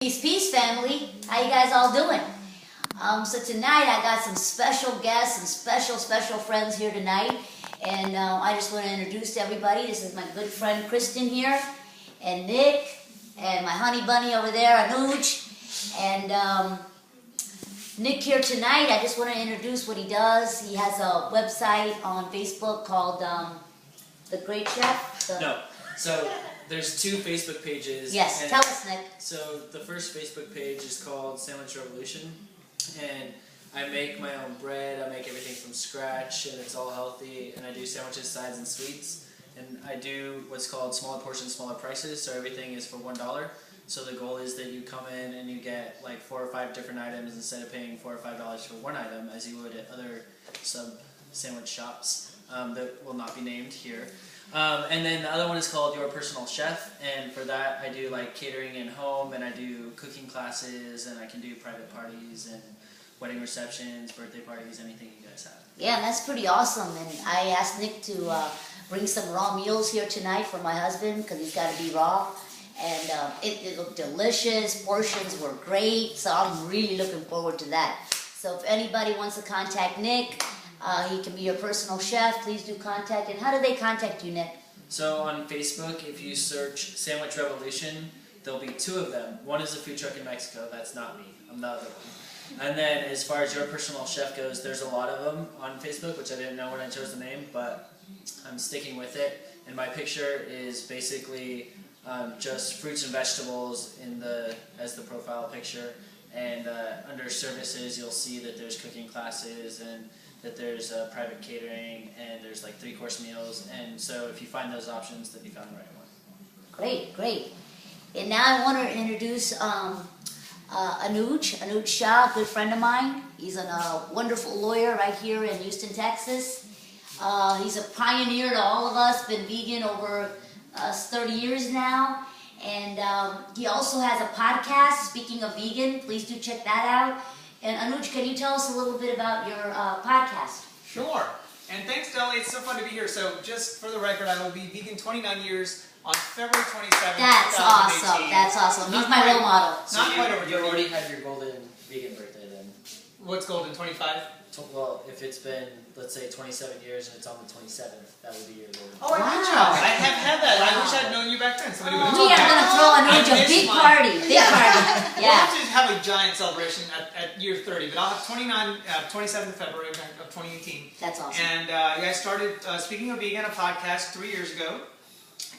Peace, peace, family. How you guys all doing? So tonight I got some special guests, some special friends here tonight, and I just want to introduce everybody. This is my good friend Kristen here, and Nick, and my honey bunny over there, Anuj, and Nick here tonight. I just want to introduce what he does. He has a website on Facebook called The Great Chef. No. So there's two Facebook pages. Yes, tell us, Nick. So the first Facebook page is called Sandwich Revolution, and I make my own bread. I make everything from scratch, and it's all healthy. And I do sandwiches, sides, and sweets. And I do what's called smaller portions, smaller prices. So everything is for $1. So the goal is that you come in and you get like 4 or 5 different items instead of paying $4 or $5 for one item, as you would at other sandwich shops that will not be named here. And then the other one is called Your Personal Chef, and for that I do like catering in home, and I do cooking classes, and I can do private parties and wedding receptions, birthday parties, anything you guys have. Yeah, that's pretty awesome. And I asked Nick to bring some raw meals here tonight for my husband because he's got to be raw. And it looked delicious. Portions were great, so I'm really looking forward to that. So if anybody wants to contact Nick, he can be your personal chef. Please do contact. And how do they contact you, Nick? So on Facebook, if you search Sandwich Revolution, there'll be 2 of them. One is a food truck in Mexico. That's not me. I'm the other one. And then as far as Your Personal Chef goes, there's a lot of them on Facebook, which I didn't know when I chose the name, but I'm sticking with it. And my picture is basically just fruits and vegetables as the profile picture. And under services, you'll see that there's cooking classes and that there's private catering, and there's like 3-course meals. And so if you find those options, then you found the right one. Great, great. And now I want to introduce Anuj Shah, a good friend of mine. He's a wonderful lawyer right here in Houston, Texas. He's a pioneer to all of us, been vegan over 30 years now. And he also has a podcast, Speaking of Vegan. Please do check that out. And Anuj, can you tell us a little bit about your podcast? Sure. And thanks, Deli. It's so fun to be here. So just for the record, I will be vegan 29 years on February 27th, That's 2018. awesome. That's awesome. He's my role model. So Not quite over you already had your golden vegan birthday then. What's golden, 25? Well, if it's been, let's say, 27 years and it's on the 27th, that would be your golden. Oh, I Wow. did you. I have had that. I wish I'd known you back then. Somebody would have We told are me. going to throw Anuj a I big missed mine. party. Big party. We'll Yeah. have to have a giant celebration at year 30, but I'll have 27th of February of 2018. That's awesome. And I started Speaking of Vegan, a podcast 3 years ago,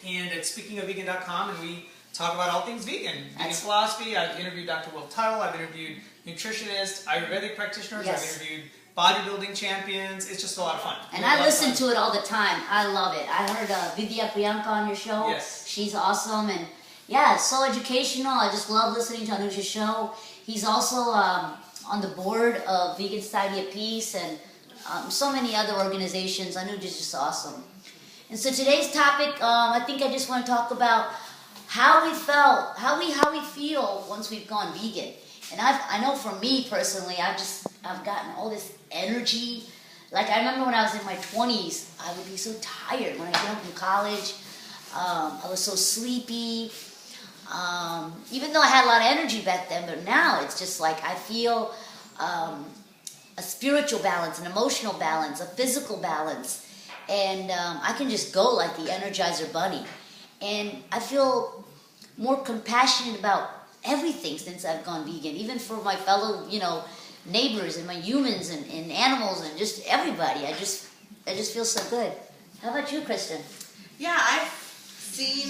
and it's speakingofvegan.com, and we talk about all things vegan. Vegan philosophy. I've interviewed Dr. Will Tuttle. I've interviewed nutritionists, Ayurvedic practitioners. Yes. I've interviewed bodybuilding champions. It's just a lot of fun. And I listen to it all the time. I love it. I heard Vidya Priyanka on your show. Yes. She's awesome. And yeah, it's so educational. I just love listening to Anuj's show. He's also on the board of Vegan Society of Peace and so many other organizations. Anuj is just awesome. And so today's topic, I think I just want to talk about how we felt, how we feel once we've gone vegan. And I know for me personally, I've gotten all this energy. Like I remember when I was in my 20s, I would be so tired when I came home from college. I was so sleepy. Even though I had a lot of energy back then, but now it's just like I feel a spiritual balance, an emotional balance, a physical balance. And I can just go like the Energizer Bunny. And I feel more compassionate about everything since I've gone vegan, even for my fellow, neighbors and my humans and animals and just everybody. I just feel so good. How about you, Kristen? Yeah, I've seen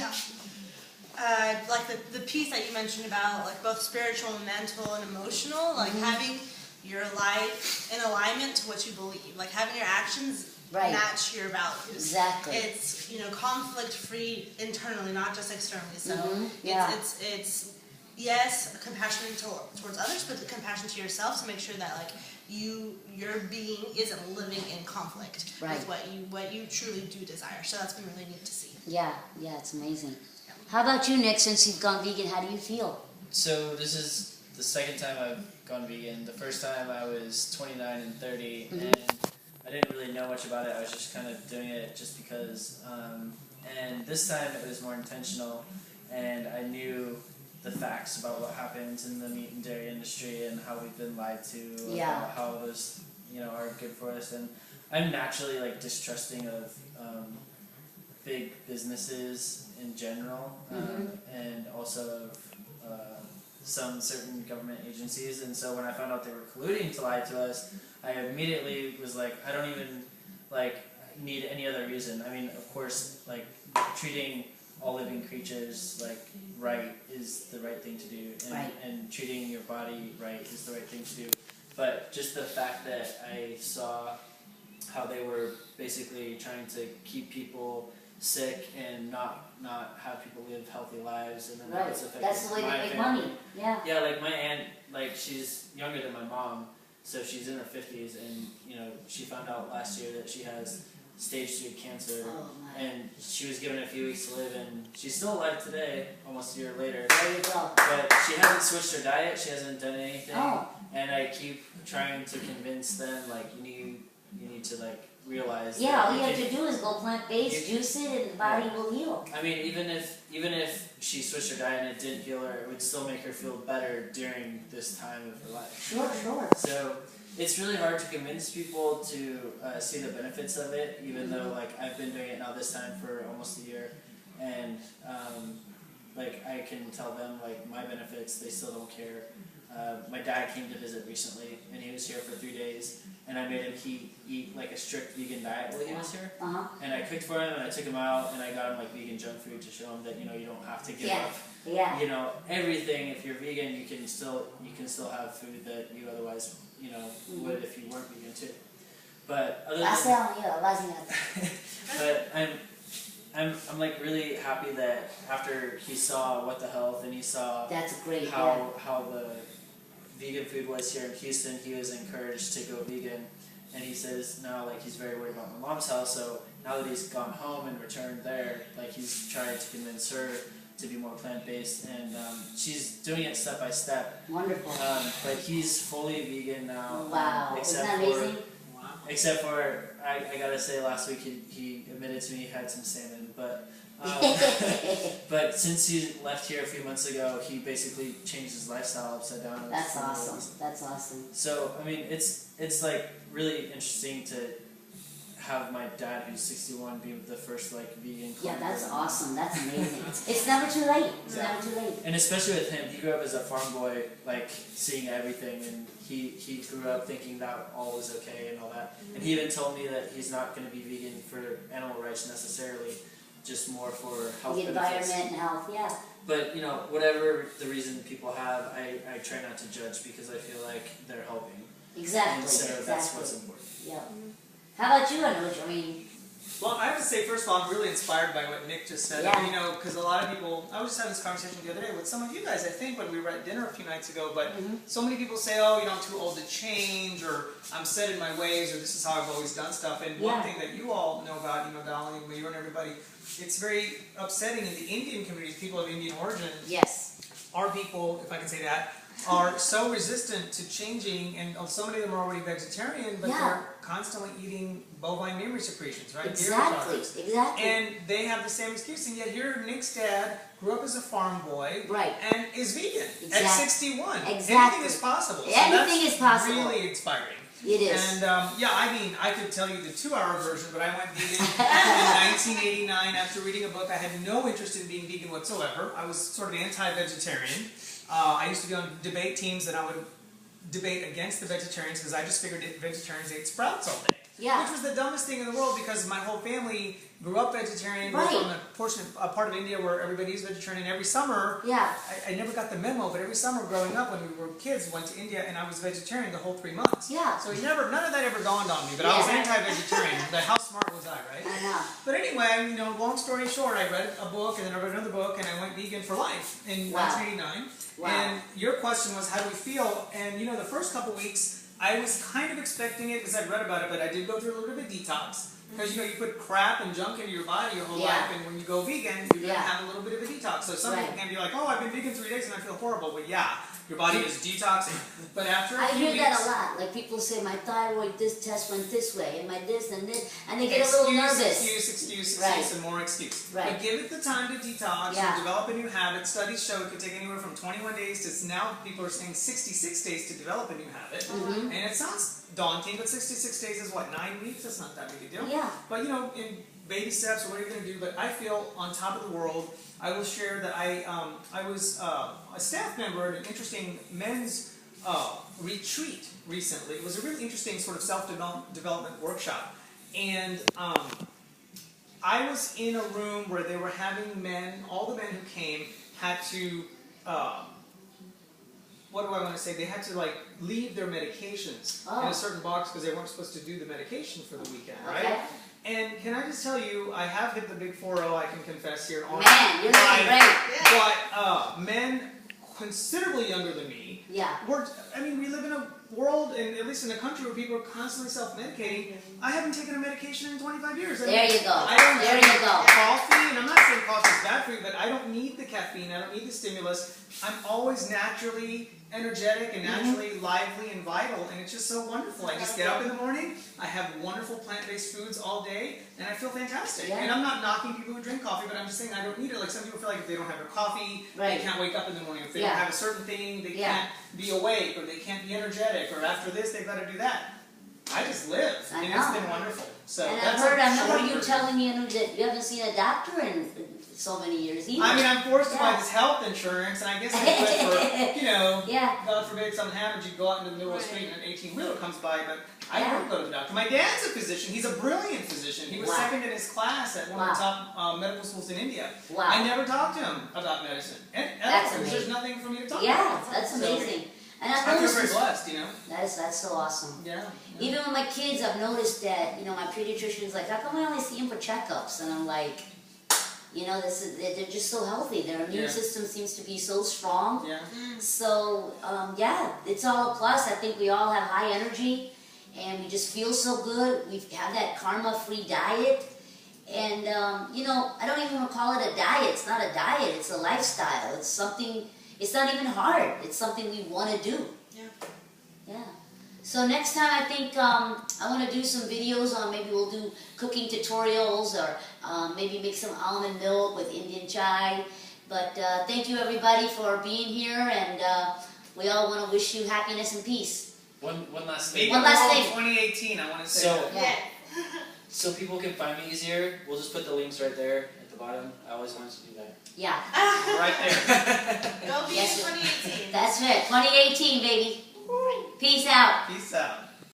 like the piece that you mentioned about like both spiritual and mental and emotional, like having your life in alignment to what you believe, like having your actions match your values. Exactly. It's conflict free internally, not just externally. So it's yes, compassion towards others, but the compassion to yourself to make sure that like your being isn't living in conflict with what you truly do desire. So that's been really neat to see. Yeah, it's amazing. How about you, Nick? Since you've gone vegan, how do you feel? So this is the second time I've gone vegan. The first time I was 29 and 30, and I didn't really know much about it. I was just kind of doing it just because. And this time it was more intentional, and I knew the facts about what happens in the meat and dairy industry and how we've been lied to, Yeah. about how those, are good for us. And I'm naturally like distrusting of big businesses in general, and also of some certain government agencies. And so when I found out they were colluding to lie to us, I immediately was like, I don't even need any other reason. I mean, of course, like treating all living creatures right is the right thing to do, and treating your body right is the right thing to do. But just the fact that I saw how they were basically trying to keep people sick and not have people live healthy lives, and then that's affecting That's the way my they make family. money. Yeah. Yeah, like my aunt, she's younger than my mom, so she's in her 50s, and she found out last year that she has stage 3 cancer, and she was given a few weeks to live, and she's still alive today, almost a year later. There you go. But she hasn't switched her diet, she hasn't done anything, Oh. and I keep trying to convince them, you need to realize. Yeah, that all you have to do is go plant-based, juice it, and the body will heal. I mean, even if she switched her diet and it didn't heal her, it would still make her feel better during this time of her life. Sure. So it's really hard to convince people to see the benefits of it, even though I've been doing it now this time for almost a year, and I can tell them my benefits. They still don't care. My dad came to visit recently, and he was here for 3 days, and I made him eat a strict vegan diet while he was here. And I cooked for him, and I took him out, and I got him vegan junk food to show him that you don't have to give up everything. If you're vegan, you can still have food that you otherwise would if you weren't vegan too. But other than but I'm really happy that after he saw What the Health and he saw how the vegan food was here in Houston, he was encouraged to go vegan, and he says now he's very worried about my mom's health. So now that he's gone home and returned there, he's trying to convince her to be more plant-based, and she's doing it step by step. Wonderful. But he's fully vegan now. Wow, isn't that amazing? Except for, I gotta say, last week he admitted to me he had some salmon, but but since he left here a few months ago, he basically changed his lifestyle upside down. That's awesome. That's awesome. So I mean, it's really interesting to have my dad, who's 61, be the first vegan. Yeah, that's awesome. That's amazing. It's never too late. It's never too late. And especially with him, he grew up as a farm boy, seeing everything, and he grew up thinking that all was okay and all that. And he even told me that he's not going to be vegan for animal rights necessarily, just more for health the benefits. environment and health, yeah. But whatever the reason people have, I try not to judge, because I feel like they're helping. Exactly. And so that's what's important. Yeah. How about you, Anuj? I mean, well, I have to say, first of all, I'm really inspired by what Nick just said. Yeah. Because a lot of people, I was just having this conversation the other day with some of you guys, I think, when we were at dinner a few nights ago, but so many people say, oh, I'm too old to change, or I'm set in my ways, or this is how I've always done stuff. And one thing that you all know about, Dolly, and you and everybody, it's very upsetting in the Indian communities, people of Indian origin. yes. Our people, if I can say that, are so resistant to changing, and so many of them are already vegetarian, but they're constantly eating bovine mammary secretions, right? Exactly. And they have the same excuse, and yet here Nick's dad grew up as a farm boy, and is vegan at 61. Exactly. Anything is possible. Anything is possible. Really inspiring. It is. And I could tell you the 2-hour version, but I went vegan in 1989 after reading a book. I had no interest in being vegan whatsoever. I was sort of anti-vegetarian. I used to be on debate teams, and I would debate against the vegetarians because I just figured vegetarians ate sprouts all day. Yeah. Which was the dumbest thing in the world, because my whole family grew up vegetarian. We're from a part of India where everybody is vegetarian. Every summer, I never got the memo, but every summer growing up when we were kids, went to India, and I was vegetarian the whole 3 months. Yeah. So none of that ever dawned on me, but I was anti-vegetarian. Like, how smart was I, right? I know. But anyway, long story short, I read a book, and then I read another book, and I went vegan for life in 1989. Wow. And your question was, how do we feel? And the first couple weeks, I was kind of expecting it because I'd read about it, but I did go through a little bit of a detox. Because you put crap and junk into your body your whole life, and when you go vegan, you're going to have a little bit of a detox. So some people can be like, oh, I've been vegan 3 days and I feel horrible. But your body is detoxing. But after a I few hear weeks, that a lot. Like people say, my thyroid this test went this way, and my this and this, and they get a little nervous. Excuse, Right. and more excuse. Right. But give it the time to detox, Yeah. and develop a new habit. Studies show it could take anywhere from 21 days to now people are saying 66 days to develop a new habit. Mm-hmm. And it sounds daunting, but 66 days is what, 9 weeks? That's not that big a deal. Yeah. But you know, in baby steps or what you're going to do, but I feel on top of the world. I will share that I was a staff member at an interesting men's retreat recently. It was a really interesting sort of self-development workshop. And I was in a room where they were having men, all the men who came had to, what do I want to say? They had to like leave their medications in a certain box because they weren't supposed to do the medication for the weekend, right? Okay. And can I just tell you, I have hit the big 4-0, I can confess here. On Man, you're looking great. But men considerably younger than me, we live in a world, and at least in a country, where people are constantly self-medicating. I haven't taken a medication in 25 years. There you go. I don't There drink you go. coffee, and I'm not saying coffee is bad for you, but I don't need the caffeine, I don't need the stimulus. I'm always naturally energetic and naturally lively and vital, and it's just so wonderful. I just get up in the morning, I have wonderful plant-based foods all day, and I feel fantastic. Yeah. And I'm not knocking people who drink coffee, but I'm just saying I don't need it. Like some people feel like if they don't have their coffee, they can't wake up in the morning. If they don't have a certain thing, they can't be awake, or they can't be energetic, or after this they've got to do that. I just live, and it's been wonderful. So and that's I remember short you version. telling me, Anuj, that you haven't seen a doctor in so many years either. I mean, I'm forced to buy this health insurance, and I guess it's good for, God forbid something happens, you go out into the middle of the street and an 18-wheeler comes by, but I don't go to the doctor. My dad's a physician. He's a brilliant physician. He was second in his class at one of the top medical schools in India. Wow. I never talked to him about medicine. That's There's amazing. nothing for me to talk about. Yeah, that's amazing. And I've I feel noticed very this- blessed, you know? That's so awesome. Yeah. Even with my kids, I've noticed that, my pediatrician's like, how come I only see them for checkups? And I'm like, they're just so healthy. Their immune system seems to be so strong. Yeah. So, it's all a plus. I think we all have high energy, and we just feel so good. We have that karma-free diet. And, I don't even want to call it a diet. It's not a diet. It's a lifestyle. It's something, it's not even hard. It's something we want to do. Yeah. So next time I think I want to do some videos on, maybe we'll do cooking tutorials, or maybe make some almond milk with Indian chai. But thank you everybody for being here, and we all want to wish you happiness and peace. One last thing. One last thing. 2018, I want to say So, that. so people can find me easier, we'll just put the links right there at the bottom. I always wanted to do that. Yeah. Right there. Go be in 2018. That's right. 2018, baby. Peace out. Peace out.